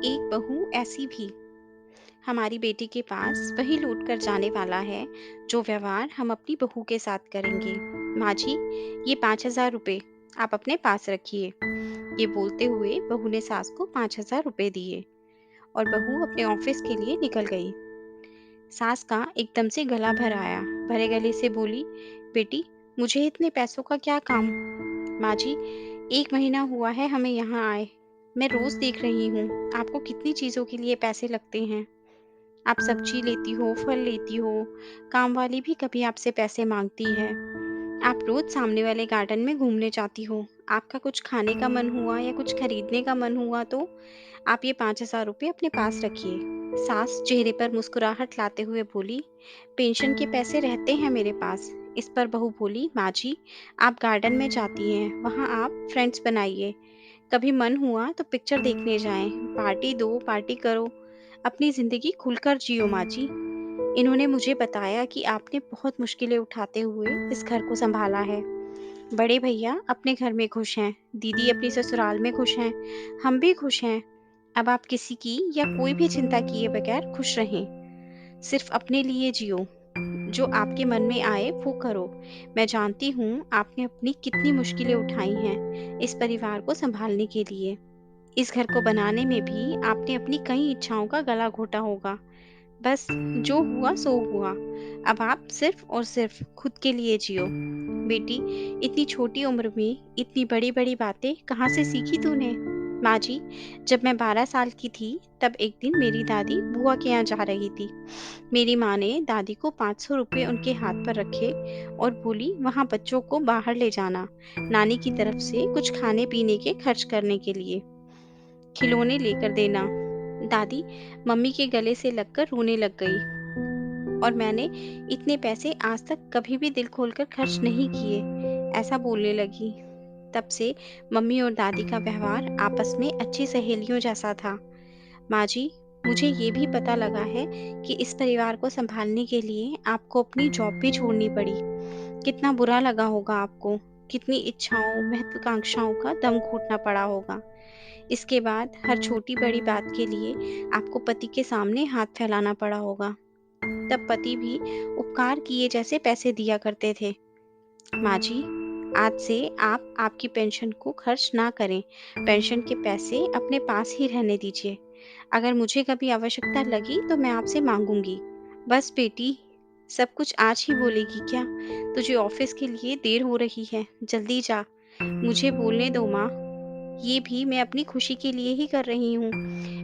एक बहू ऐसी भी। हमारी बेटी के पास वही लौट कर जाने वाला है जो व्यवहार हम अपनी बहू के साथ करेंगे। माँ जी, ये 5,000 रुपये आप अपने पास रखिए। ये बोलते हुए बहू ने सास को 5,000 रुपये दिए और बहू अपने ऑफिस के लिए निकल गई। सास का एकदम से गला भर आया। भरे गले से बोली, बेटी, मुझे इतने पैसों का क्या काम। माँ जी, 1 महीना हुआ है हमें यहाँ आए। मैं रोज देख रही हूँ आपको कितनी चीजों के लिए पैसे लगते हैं। आप सब्जी लेती हो, फल लेती हो, काम वाली भी कभी आपसे पैसे मांगती है। आप रोज सामने वाले गार्डन में घूमने जाती हो। आपका कुछ खाने का मन हुआ या कुछ खरीदने का मन हुआ तो आप ये 5,000 रुपये अपने पास रखिए। सास चेहरे पर मुस्कुराहट लाते हुए बोली, पेंशन के पैसे रहते हैं मेरे पास। इस पर बहू बोली, माँ जी, आप गार्डन में जाती हैं, वहाँ आप फ्रेंड्स बनाइए। कभी मन हुआ तो पिक्चर देखने जाएं, पार्टी दो, पार्टी करो। अपनी जिंदगी खुलकर जियो माँ जी। इन्होंने मुझे बताया कि आपने बहुत मुश्किलें उठाते हुए इस घर को संभाला है। बड़े भैया अपने घर में खुश हैं, दीदी अपनी ससुराल में खुश हैं, हम भी खुश हैं। अब आप किसी की या कोई भी चिंता किए बगैर खुश रहें। सिर्फ अपने लिए जियो। जो आपके मन में आए वो करो। मैं जानती हूँ आपने अपनी कितनी मुश्किलें उठाई हैं इस परिवार को संभालने के लिए। इस घर को बनाने में भी आपने अपनी कई इच्छाओं का गला घोटा होगा। बस जो हुआ सो हुआ। अब आप सिर्फ और सिर्फ खुद के लिए जियो। बेटी, इतनी छोटी उम्र में इतनी बड़ी बड़ी बातें कहाँ से सीखी तूने। माँ जी, जब मैं 12 साल की थी तब एक दिन मेरी दादी बुआ के यहाँ जा रही थी। मेरी माँ ने दादी को 500 रुपये उनके हाथ पर रखे और बोली, वहाँ बच्चों को बाहर ले जाना, नानी की तरफ से कुछ खाने पीने के खर्च करने के लिए, खिलौने लेकर देना। दादी मम्मी के गले से लगकर रोने लग गई और मैंने इतने पैसे आज तक कभी भी दिल खोलकर खर्च नहीं किए, ऐसा बोलने लगी। तब से मम्मी और दादी का व्यवहार आपस में अच्छी सहेलियों जैसा था। माँ जी, मुझे ये भी पता लगा है कि इस परिवार को संभालने के लिए आपको अपनी जॉब भी छोड़नी पड़ी। कितना बुरा लगा होगा आपको, कितनी इच्छाओं, महत्वाकांक्षाओं का दम घुटना पड़ा होगा। इसके बाद हर छोटी बड़ी बात के लिए आपको पति के सामने हाथ फैलाना पड़ा होगा। तब पति भी उपकार किए जैसे पैसे दिया करते थे। माँ जी, आज से आप आपकी पेंशन को खर्च ना करें। पेंशन के पैसे अपने पास ही रहने दीजिए। अगर मुझे कभी आवश्यकता लगी तो मैं आपसे मांगूंगी। बस बेटी, सब कुछ आज ही बोलेगी क्या। तुझे ऑफिस के लिए देर हो रही है, जल्दी जा। मुझे बोलने दो माँ, ये भी मैं अपनी खुशी के लिए ही कर रही हूँ।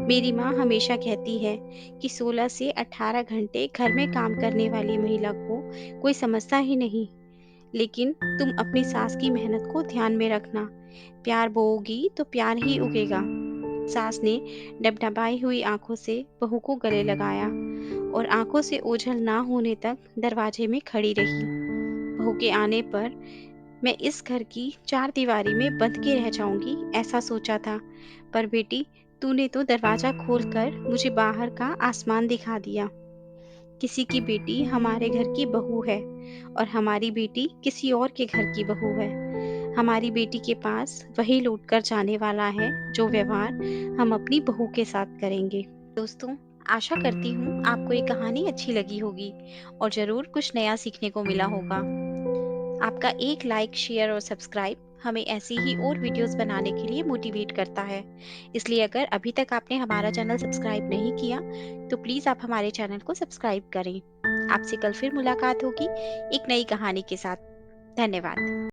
मेरी माँ हमेशा कहती है कि 16 से 18 घंटे घर में काम करने वाली महिला को कोई समझता ही नहीं। लेकिन तुम अपनी सास की मेहनत को ध्यान में रखना। प्यार बोओगी तो प्यार ही उगेगा। सास ने डबडबाई हुई आंखों से बहू को गले लगाया और आंखों से ओझल ना होने तक दरवाजे में खड़ी रही। बहू के आने पर मैं इस घर की चार दीवारी में बंद के रह जाऊंगी, ऐसा सोचा था। पर बेटी, तूने तो दरवाजा खोलकर मुझे बाहर का आसमान दिखा दिया। किसी की बेटी हमारे घर की बहू है और हमारी बेटी किसी और के घर की बहू है। हमारी बेटी के पास वही लौट कर जाने वाला है जो व्यवहार हम अपनी बहू के साथ करेंगे। दोस्तों, आशा करती हूँ आपको ये कहानी अच्छी लगी होगी और ज़रूर कुछ नया सीखने को मिला होगा। आपका एक लाइक, शेयर और सब्सक्राइब हमें ऐसी ही और वीडियोस बनाने के लिए मोटिवेट करता है। इसलिए अगर अभी तक आपने हमारा चैनल सब्सक्राइब नहीं किया तो प्लीज़ आप हमारे चैनल को सब्सक्राइब करें। आपसे कल फिर मुलाकात होगी एक नई कहानी के साथ। धन्यवाद।